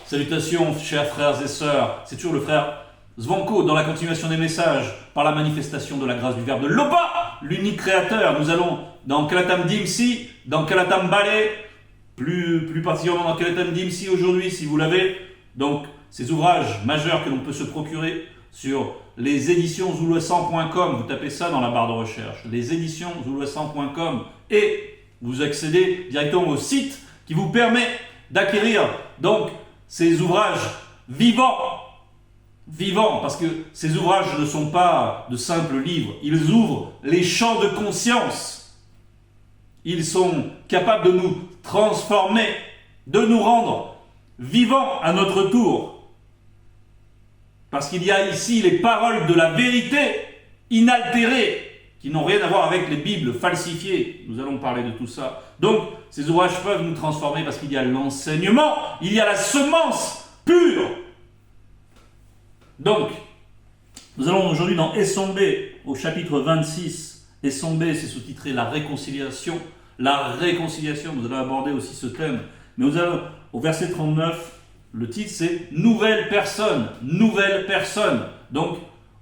Salutations, chers frères et sœurs. C'est toujours le frère Zvanko dans la continuation des messages par la manifestation de la grâce du Verbe de Lopa, l'unique créateur. Nous allons dans Kalatam Dimsi, dans Kalatam Balé, plus particulièrement dans Kalatam Dimsi aujourd'hui, si vous l'avez. Donc, ces ouvrages majeurs que l'on peut se procurer sur les éditions zoulouessant.com. Vous tapez ça dans la barre de recherche. Les éditions zoulouessant.com et vous accédez directement au site qui vous permet d'acquérir donc ces ouvrages vivants, parce que ces ouvrages ne sont pas de simples livres, ils ouvrent les champs de conscience. Ils sont capables de nous transformer, de nous rendre vivants à notre tour. Parce qu'il y a ici les paroles de la vérité inaltérées, qui n'ont rien à voir avec les Bibles falsifiées. Nous allons parler de tout ça. Donc, ces ouvrages peuvent nous transformer parce qu'il y a l'enseignement, il y a la semence pure. Donc, nous allons aujourd'hui dans Essombé, au chapitre 26. Essombé, c'est sous-titré La réconciliation. La réconciliation, nous allons aborder aussi ce thème. Mais nous allons, au verset 39, le titre c'est Nouvelle personne. Nouvelle personne. Donc,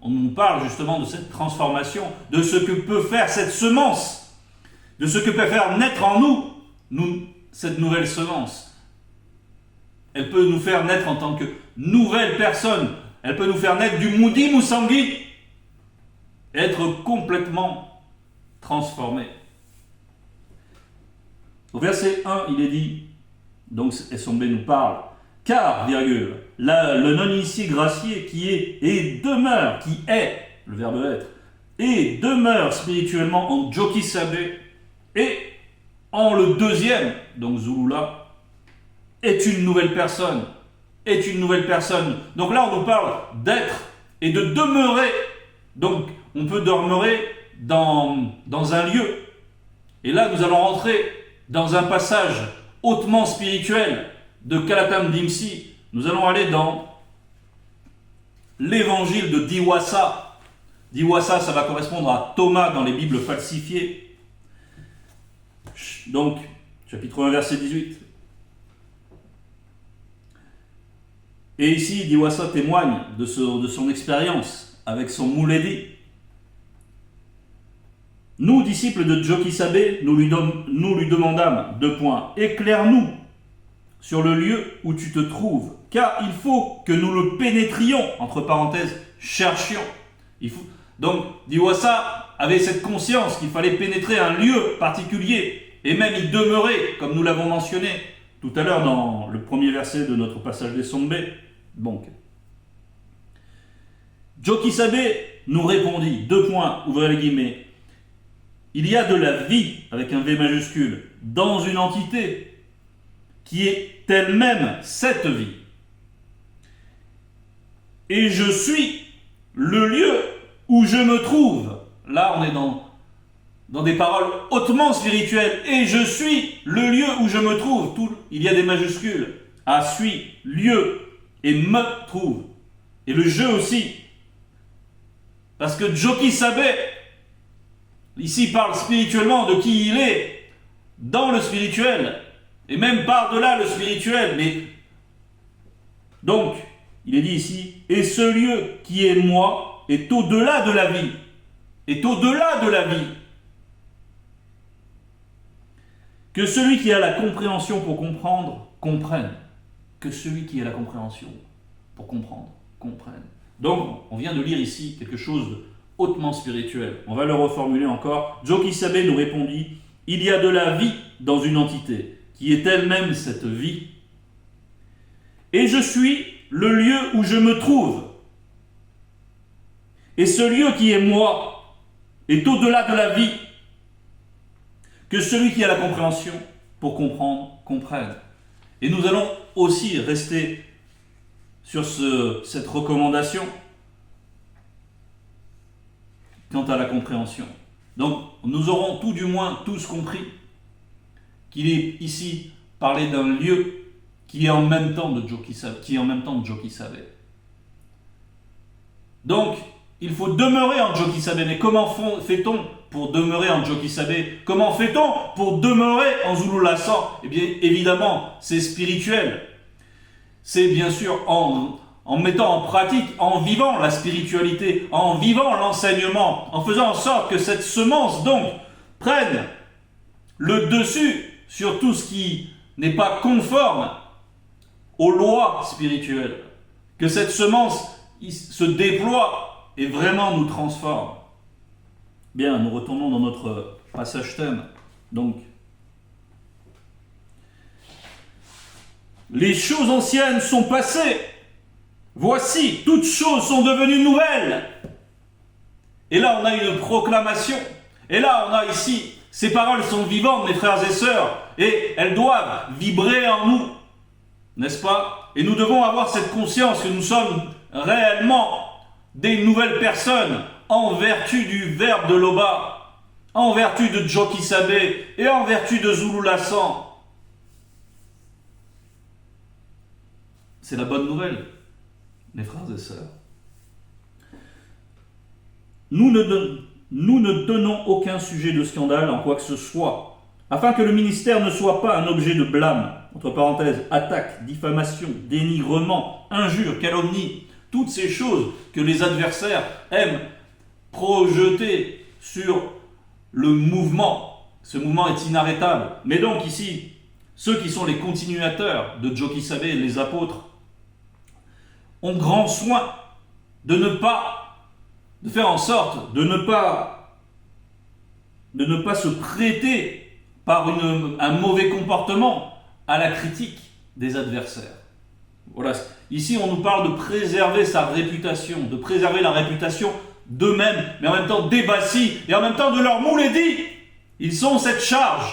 on nous parle justement de cette transformation, de ce que peut faire cette semence, de ce que peut faire naître en nous, cette nouvelle semence. Elle peut nous faire naître en tant que nouvelle personne. Elle peut nous faire naître du Moudi Moussangui, être complètement transformé. Au verset 1, il est dit, donc Essombé nous parle, car, virgule, le non-initié gracié qui est et demeure, qui est, le verbe être, et demeure spirituellement en Jokisabe, et en le deuxième, donc Zulula, est une nouvelle personne. Est une nouvelle personne. Donc là, on nous parle d'être et de demeurer. Donc, on peut demeurer dans un lieu. Et là, nous allons rentrer dans un passage hautement spirituel de Kalatam Dimsi. Nous allons aller dans l'évangile de Diwasa. Diwasa, ça va correspondre à Thomas dans les Bibles falsifiées. Donc, chapitre 1, verset 18. Et ici, Diwasa témoigne de son expérience avec son Mouledi. Nous, disciples de Jokisabe, nous lui demandâmes, éclaire-nous sur le lieu où tu te trouves, car il faut que nous le pénétrions, entre parenthèses, cherchions. Donc, Diwasa avait cette conscience qu'il fallait pénétrer un lieu particulier, et même y demeurer, comme nous l'avons mentionné tout à l'heure dans le premier verset de notre passage d'Essombé. Donc, Jokisabe nous répondit, ouvrez les guillemets, il y a de la vie, avec un V majuscule, dans une entité qui est elle-même cette vie. Et je suis le lieu où je me trouve. Là, on est dans des paroles hautement spirituelles. Et je suis le lieu où je me trouve. Il y a des majuscules. À suis, lieu, et me trouve. Et le je aussi. Parce que Jokisabe, ici parle spirituellement de qui il est, dans le spirituel, et même par-delà le spirituel. Mais donc, il est dit ici, et ce lieu qui est moi est au-delà de la vie. Est au-delà de la vie. Que celui qui a la compréhension pour comprendre, comprenne. Que celui qui a la compréhension pour comprendre, comprenne. Donc, on vient de lire ici quelque chose de hautement spirituel. On va le reformuler encore. Jokisabe nous répondit, il y a de la vie dans une entité, qui est elle-même cette vie. Et je suis le lieu où je me trouve. Et ce lieu qui est moi est au-delà de la vie. Que celui qui a la compréhension pour comprendre, comprenne. Et nous allons aussi rester sur cette recommandation quant à la compréhension. Donc, nous aurons tout du moins tous compris qu'il est ici parlé d'un lieu qui est en même temps de Jokisabe. Donc, il faut demeurer en Jokisabe. Mais comment fait-on pour demeurer en Jokisabe? Comment fait-on pour demeurer en Zululasan? Eh bien, évidemment, c'est spirituel. c'est bien sûr en mettant en pratique, en vivant la spiritualité, en vivant l'enseignement, en faisant en sorte que cette semence donc prenne le dessus sur tout ce qui n'est pas conforme aux lois spirituelles, que cette semence se déploie et vraiment nous transforme. Bien, nous retournons dans notre passage thème. Donc, les choses anciennes sont passées. Voici, toutes choses sont devenues nouvelles. Et là, on a une proclamation. Et là, on a ici, ces paroles sont vivantes, mes frères et sœurs, et elles doivent vibrer en nous. N'est-ce pas? Et nous devons avoir cette conscience que nous sommes réellement des nouvelles personnes en vertu du verbe de Loba, en vertu de Djoki Sabé et en vertu de Zulu Lassan. C'est la bonne nouvelle, mes frères et sœurs. Nous ne donnons aucun sujet de scandale en quoi que ce soit, afin que le ministère ne soit pas un objet de blâme, entre parenthèses, attaque, diffamation, dénigrement, injure, calomnie, toutes ces choses que les adversaires aiment projeter sur le mouvement. Ce mouvement est inarrêtable. Mais donc ici, ceux qui sont les continuateurs de Djoki Sabé, les apôtres, ont grand soin de faire en sorte de ne pas se prêter par un mauvais comportement à la critique des adversaires. Voilà. Ici, on nous parle de préserver sa réputation, de préserver la réputation d'eux-mêmes, mais en même temps des Bassis, et en même temps de leur Moulédi. Ils ont cette charge,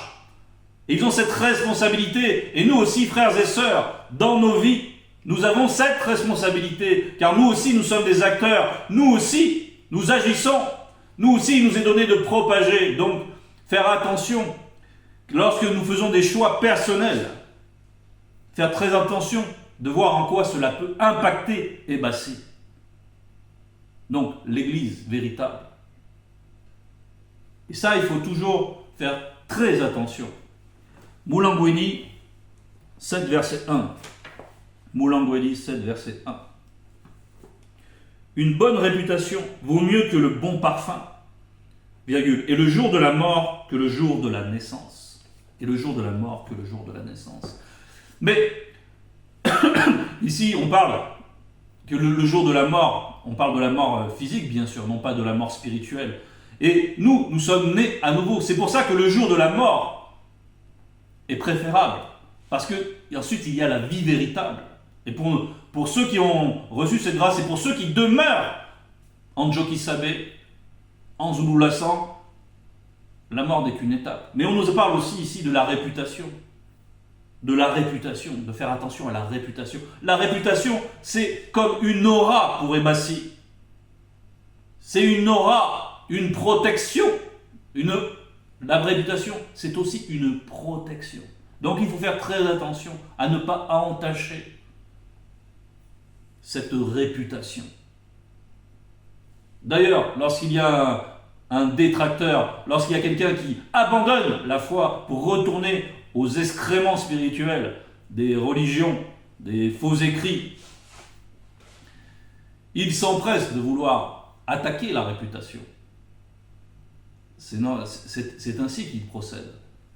et ils ont cette responsabilité, et nous aussi, frères et sœurs, dans nos vies, nous avons cette responsabilité, car nous aussi, nous sommes des acteurs, nous aussi, nous agissons, nous aussi, il nous est donné de propager. Donc, faire attention, lorsque nous faisons des choix personnels, faire très attention de voir en quoi cela peut impacter et Bassi. Donc, l'Église véritable. Et ça, il faut toujours faire très attention. Moulangoueli, 7 verset 1. Moulangoueli, 7 verset 1. Une bonne réputation vaut mieux que le bon parfum, virgule, et le jour de la mort que le jour de la naissance. Et le jour de la mort que le jour de la naissance. Mais, ici, on parle que le jour de la mort, on parle de la mort physique, bien sûr, non pas de la mort spirituelle. Et nous sommes nés à nouveau. C'est pour ça que le jour de la mort est préférable. Parce que, et ensuite, il y a la vie véritable. Et pour ceux qui ont reçu cette grâce et pour ceux qui demeurent en Djoki Sabé, en Zulu Lassan, la mort n'est qu'une étape. Mais on nous parle aussi ici de la réputation. De la réputation, de faire attention à la réputation. La réputation, c'est comme une aura pour Ebassi. C'est une aura, une protection. La réputation, c'est aussi une protection. Donc il faut faire très attention à ne pas entacher cette réputation. D'ailleurs, lorsqu'il y a un détracteur, lorsqu'il y a quelqu'un qui abandonne la foi pour retourner aux excréments spirituels des religions, des faux écrits, il s'empresse de vouloir attaquer la réputation. C'est ainsi qu'ils procèdent.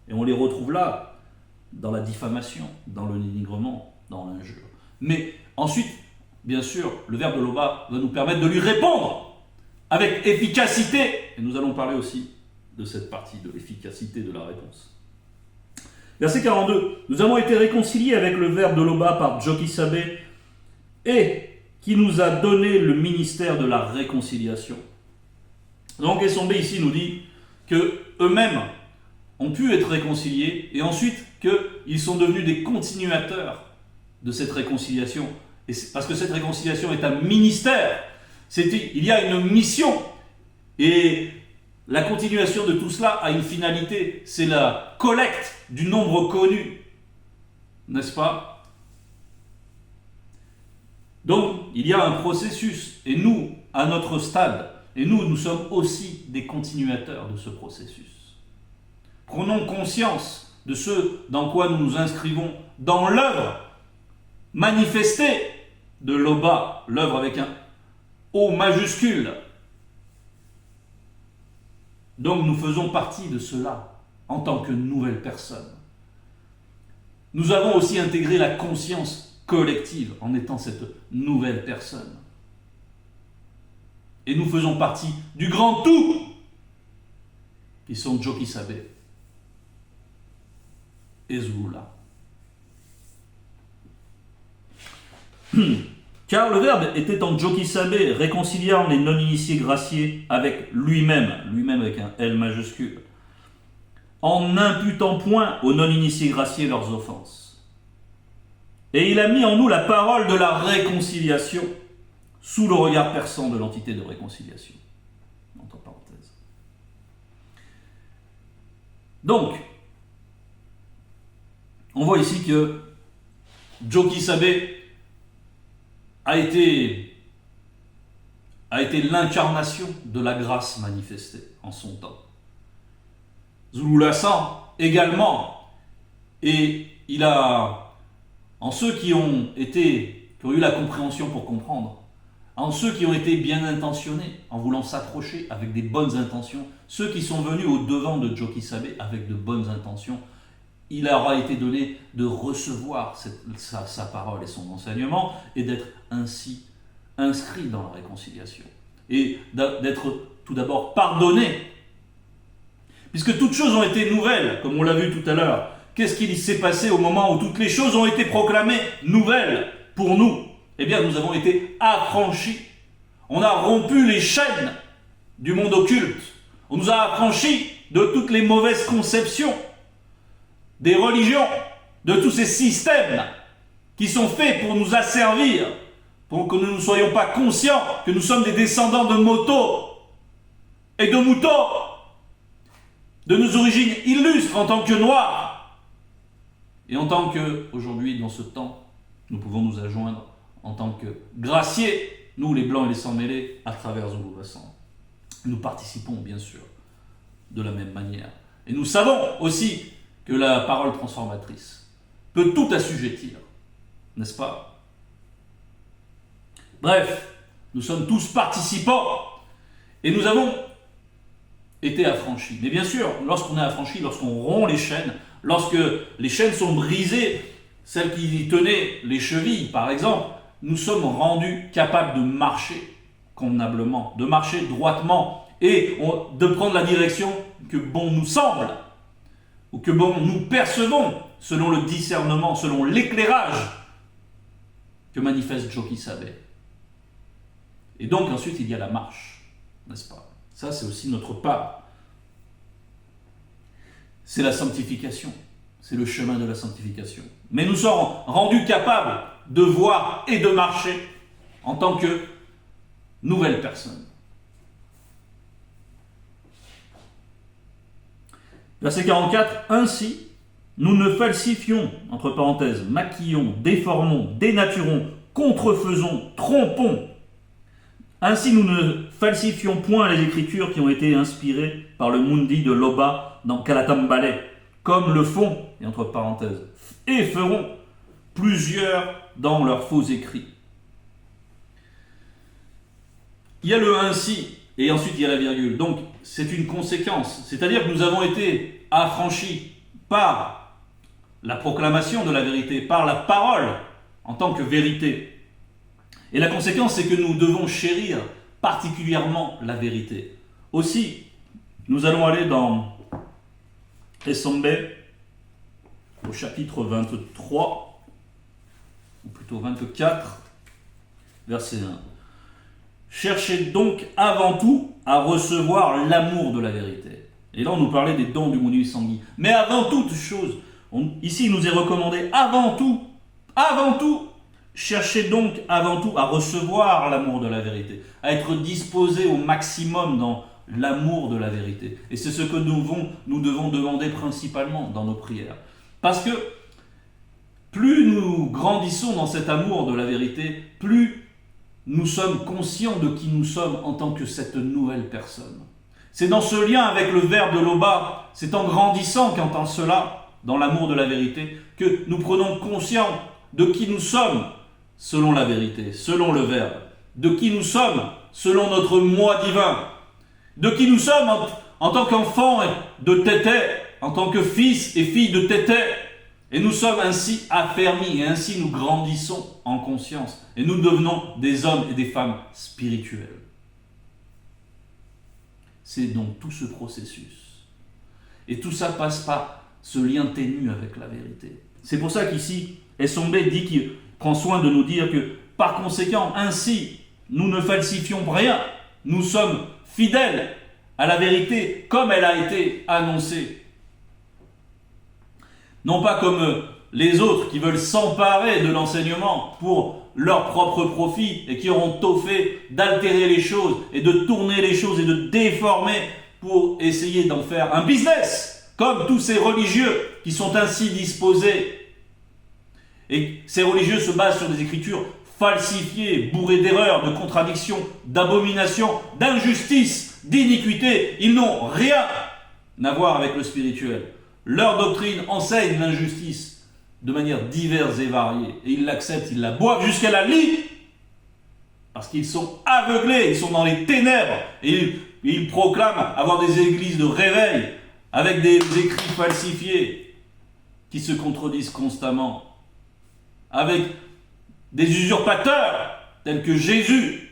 Et on les retrouve là, dans la diffamation, dans le dénigrement, dans l'injure. Mais ensuite, bien sûr, le verbe de Loba va nous permettre de lui répondre avec efficacité. Et nous allons parler aussi de cette partie, de l'efficacité de la réponse. Verset 42. Nous avons été réconciliés avec le verbe de Loba par Djoki Sabé et qui nous a donné le ministère de la réconciliation. Donc Essombe ici nous dit que eux-mêmes ont pu être réconciliés et ensuite qu'ils sont devenus des continuateurs de cette réconciliation. Et parce que cette réconciliation est un ministère, il y a une mission et la continuation de tout cela a une finalité, c'est la collecte du nombre connu, n'est-ce pas? Donc, il y a un processus, et nous, à notre stade, et nous sommes aussi des continuateurs de ce processus. Prenons conscience de ce dans quoi nous nous inscrivons dans l'œuvre manifestée de Loba, l'œuvre avec un O majuscule. Donc nous faisons partie de cela en tant que nouvelle personne. Nous avons aussi intégré la conscience collective en étant cette nouvelle personne. Et nous faisons partie du grand tout qui sont Jokisabe et Zulula. Car le Verbe était en Jokisabe, réconciliant les non-initiés graciés avec lui-même avec un L majuscule, en n'imputant point aux non-initiés graciés leurs offenses. Et il a mis en nous la parole de la réconciliation, sous le regard perçant de l'entité de réconciliation. Entre parenthèses. Donc, on voit ici que Jokisabe a été l'incarnation de la grâce manifestée en son temps. Zulula-san également, et il a, en ceux qui ont eu la compréhension pour comprendre, en ceux qui ont été bien intentionnés, en voulant s'approcher avec des bonnes intentions, ceux qui sont venus au devant de Jokisabe avec de bonnes intentions, il leur a été donné de recevoir sa parole et son enseignement et d'être ainsi inscrits dans la réconciliation. Et d'être tout d'abord pardonnés. Puisque toutes choses ont été nouvelles, comme on l'a vu tout à l'heure. Qu'est-ce qui s'est passé au moment où toutes les choses ont été proclamées nouvelles pour nous? Eh bien, nous avons été affranchis. On a rompu les chaînes du monde occulte. On nous a affranchis de toutes les mauvaises conceptions des religions, de tous ces systèmes qui sont faits pour nous asservir, pour que nous ne soyons pas conscients que nous sommes des descendants de Moto et de Muto, de nos origines illustres en tant que Noirs, et en tant que, aujourd'hui, dans ce temps, nous pouvons nous adjoindre en tant que graciés, nous les Blancs et les Sans-Mêlés, à travers Zulula-san. Nous participons, bien sûr, de la même manière. Et nous savons aussi que la parole transformatrice peut tout assujettir, n'est-ce pas? Bref, nous sommes tous participants et nous avons été affranchis. Mais bien sûr, lorsqu'on est affranchi, lorsqu'on rompt les chaînes, lorsque les chaînes sont brisées, celles qui tenaient les chevilles par exemple, nous sommes rendus capables de marcher convenablement, de marcher droitement et de prendre la direction que bon nous semble, ou que bon nous percevons selon le discernement, selon l'éclairage que manifeste Jokisabe. Et donc ensuite il y a la marche, n'est-ce pas? Ça c'est aussi notre part. C'est la sanctification, c'est le chemin de la sanctification. Mais nous sommes rendus capables de voir et de marcher en tant que nouvelle personne. Verset 44, ainsi, nous ne falsifions, entre parenthèses, maquillons, déformons, dénaturons, contrefaisons, trompons. Ainsi, nous ne falsifions point les Écritures qui ont été inspirées par le Mundi de Loba dans Kalatambale, comme le font, et entre parenthèses, et feront plusieurs dans leurs faux écrits. Il y a le ainsi, et ensuite il y a la virgule. Donc, c'est une conséquence. C'est-à-dire que nous avons été affranchis par la proclamation de la vérité, par la parole en tant que vérité. Et la conséquence, c'est que nous devons chérir particulièrement la vérité. Aussi, nous allons aller dans Esombe, au chapitre 23, ou plutôt 24, verset 1. Cherchez donc avant tout à recevoir l'amour de la vérité. Et là, on nous parlait des dons du Munui Sangui. Mais avant toute chose, ici, il nous est recommandé avant tout, cherchez donc avant tout à recevoir l'amour de la vérité, à être disposé au maximum dans l'amour de la vérité. Et c'est ce que nous devons demander principalement dans nos prières. Parce que plus nous grandissons dans cet amour de la vérité, plus nous sommes conscients de qui nous sommes en tant que cette nouvelle personne. C'est dans ce lien avec le Verbe de Loba, c'est en grandissant qu'en tant cela, dans l'amour de la vérité, que nous prenons conscience de qui nous sommes selon la vérité, selon le Verbe, de qui nous sommes selon notre moi divin, de qui nous sommes en tant qu'enfants de Tété, en tant que fils et filles de Tété. Et nous sommes ainsi affermis et ainsi nous grandissons en conscience et nous devenons des hommes et des femmes spirituels. C'est donc tout ce processus. Et tout ça passe par ce lien ténu avec la vérité. C'est pour ça qu'ici, Essombé dit qu'il prend soin de nous dire que par conséquent, ainsi, nous ne falsifions rien. Nous sommes fidèles à la vérité comme elle a été annoncée. Non pas comme les autres qui veulent s'emparer de l'enseignement pour leur propre profit et qui auront tôt fait d'altérer les choses et de tourner les choses et de déformer pour essayer d'en faire un business, comme tous ces religieux qui sont ainsi disposés. Et ces religieux se basent sur des écritures falsifiées, bourrées d'erreurs, de contradictions, d'abominations, d'injustices, d'iniquités. Ils n'ont rien à voir avec le spirituel. Leur doctrine enseigne l'injustice de manière diverse et variée. Et ils l'acceptent, ils la boivent jusqu'à la lie. Parce qu'ils sont aveuglés, ils sont dans les ténèbres. Et ils proclament avoir des églises de réveil avec des écrits falsifiés qui se contredisent constamment. Avec des usurpateurs tels que Jésus.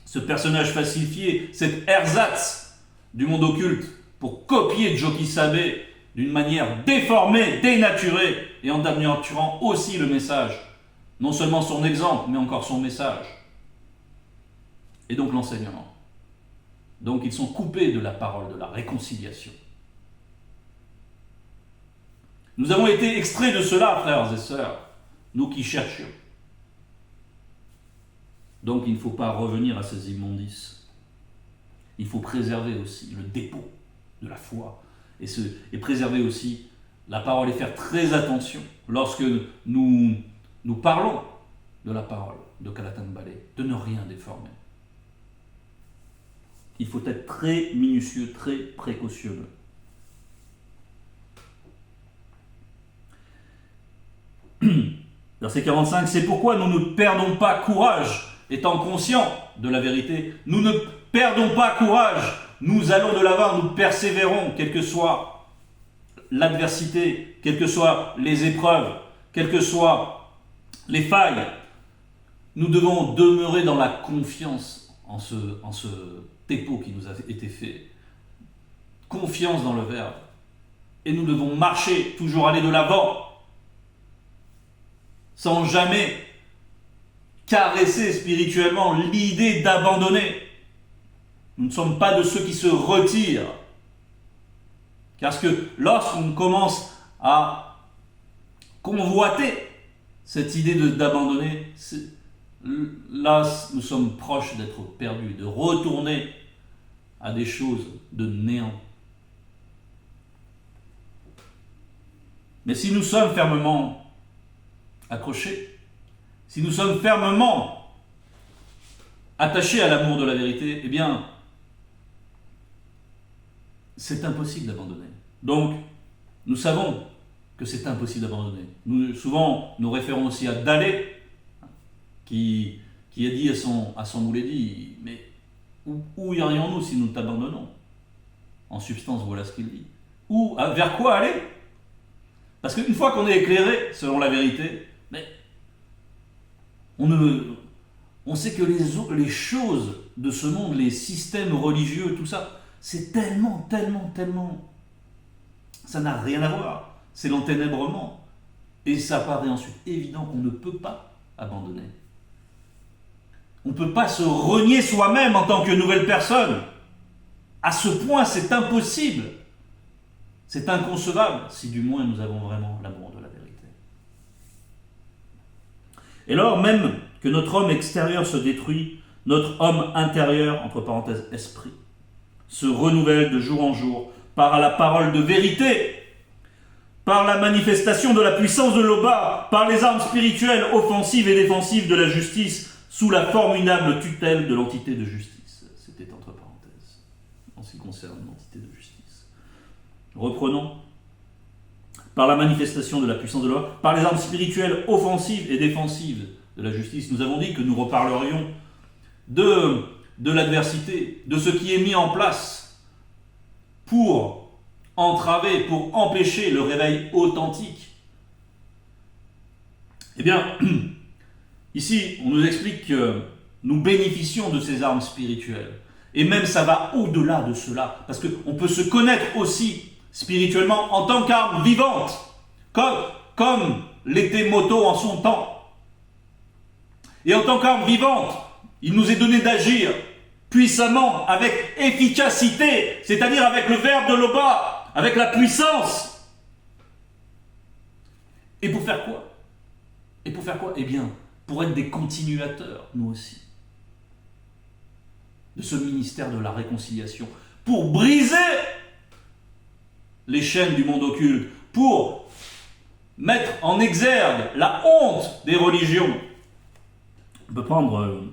Ce personnage falsifié, cet ersatz du monde occulte, pour copier Joki Sabé d'une manière déformée, dénaturée, et en dénaturant aussi le message. Non seulement son exemple, mais encore son message. Et donc l'enseignement. Donc ils sont coupés de la parole de la réconciliation. Nous avons été extraits de cela, frères et sœurs, nous qui cherchions. Donc il ne faut pas revenir à ces immondices. Il faut préserver aussi le dépôt de la foi et préserver aussi la parole et faire très attention lorsque nous parlons de la parole de Kalatan Balé, de ne rien déformer. Il faut être très minutieux, très précautionneux. Verset 45, c'est pourquoi nous ne perdons pas courage, étant conscients de la vérité. Nous ne perdons pas courage. Nous allons de l'avant, nous persévérons, quelle que soit l'adversité, quelles que soient les épreuves, quelles que soient les failles. Nous devons demeurer dans la confiance en ce dépôt qui nous a été fait. Confiance dans le Verbe. Et nous devons marcher, toujours aller de l'avant, sans jamais caresser spirituellement l'idée d'abandonner. Nous ne sommes pas de ceux qui se retirent. Parce que lorsqu'on commence à convoiter cette idée d'abandonner, là, nous sommes proches d'être perdus, de retourner à des choses de néant. Mais si nous sommes fermement accrochés, si nous sommes fermement attachés à l'amour de la vérité, eh bien, c'est impossible d'abandonner. Donc, nous savons que c'est impossible d'abandonner. Souvent, nous référons aussi à Dalé, qui a dit à son Moulédi, mais où irions-nous si nous t'abandonnons? En substance, voilà ce qu'il dit. Vers quoi aller? Parce qu'une fois qu'on est éclairé, selon la vérité, mais on sait que les choses de ce monde, les systèmes religieux, tout ça, c'est tellement, ça n'a rien à voir. C'est l'enténèbrement. Et ça paraît ensuite évident qu'on ne peut pas abandonner. On ne peut pas se renier soi-même en tant que nouvelle personne. À ce point, c'est impossible. C'est inconcevable, si du moins nous avons vraiment l'amour de la vérité. Et alors, même que notre homme extérieur se détruit, notre homme intérieur, entre parenthèses, esprit, se renouvelle de jour en jour par la parole de vérité, par la manifestation de la puissance de l'Oba, par les armes spirituelles offensives et défensives de la justice, sous la formidable tutelle de l'entité de justice. C'était entre parenthèses, en ce qui concerne l'entité de justice. Reprenons. par la manifestation de la puissance de l'Europe, par les armes spirituelles offensives et défensives de la justice. Nous avons dit que nous reparlerions de l'adversité, de ce qui est mis en place pour entraver, pour empêcher le réveil authentique. Eh bien, ici, on nous explique que nous bénéficions de ces armes spirituelles. Et même ça va au-delà de cela, parce qu'on peut se connaître aussi spirituellement en tant qu'arme vivante, comme l'était Moto en son temps. Et en tant qu'arme vivante, il nous est donné d'agir puissamment, avec efficacité, c'est-à-dire avec le verbe de Loba, avec la puissance. Et pour faire quoi? Eh bien, pour être des continuateurs, nous aussi, de ce ministère de la réconciliation, pour briser les chaînes du monde occulte, pour mettre en exergue la honte des religions. On peut prendre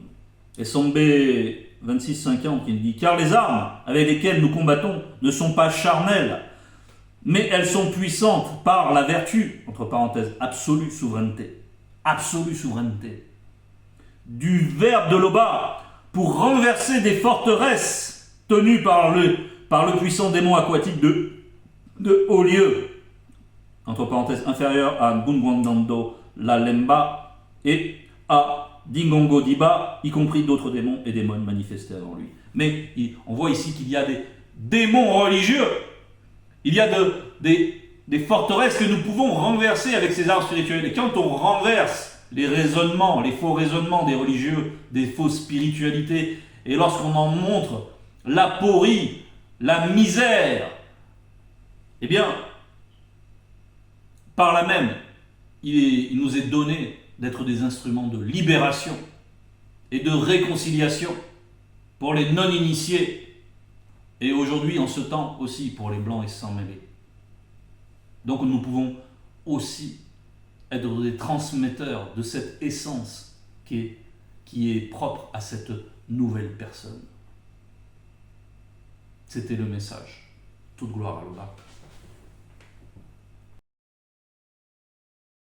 SMB 2650 qui nous dit « Car les armes avec lesquelles nous combattons ne sont pas charnelles, mais elles sont puissantes par la vertu, entre parenthèses, absolue souveraineté, du verbe de Loba, pour renverser des forteresses tenues par le puissant démon aquatique de haut lieu, entre parenthèses, inférieur à Bungwandando la Lemba et à Dingongo Diba, y compris d'autres démons et démones manifestés avant lui. Mais on voit ici qu'il y a des démons religieux, il y a des forteresses que nous pouvons renverser avec ces armes spirituelles. Et quand on renverse les raisonnements, les faux raisonnements des religieux, des fausses spiritualités, et lorsqu'on en montre l'aporie, la misère, eh bien, par là même, il nous est donné d'être des instruments de libération et de réconciliation pour les non-initiés, et aujourd'hui, en ce temps aussi, pour les blancs et sans mêlés. Donc nous pouvons aussi être des transmetteurs de cette essence qui est propre à cette nouvelle personne. C'était le message. Toute gloire à Allah.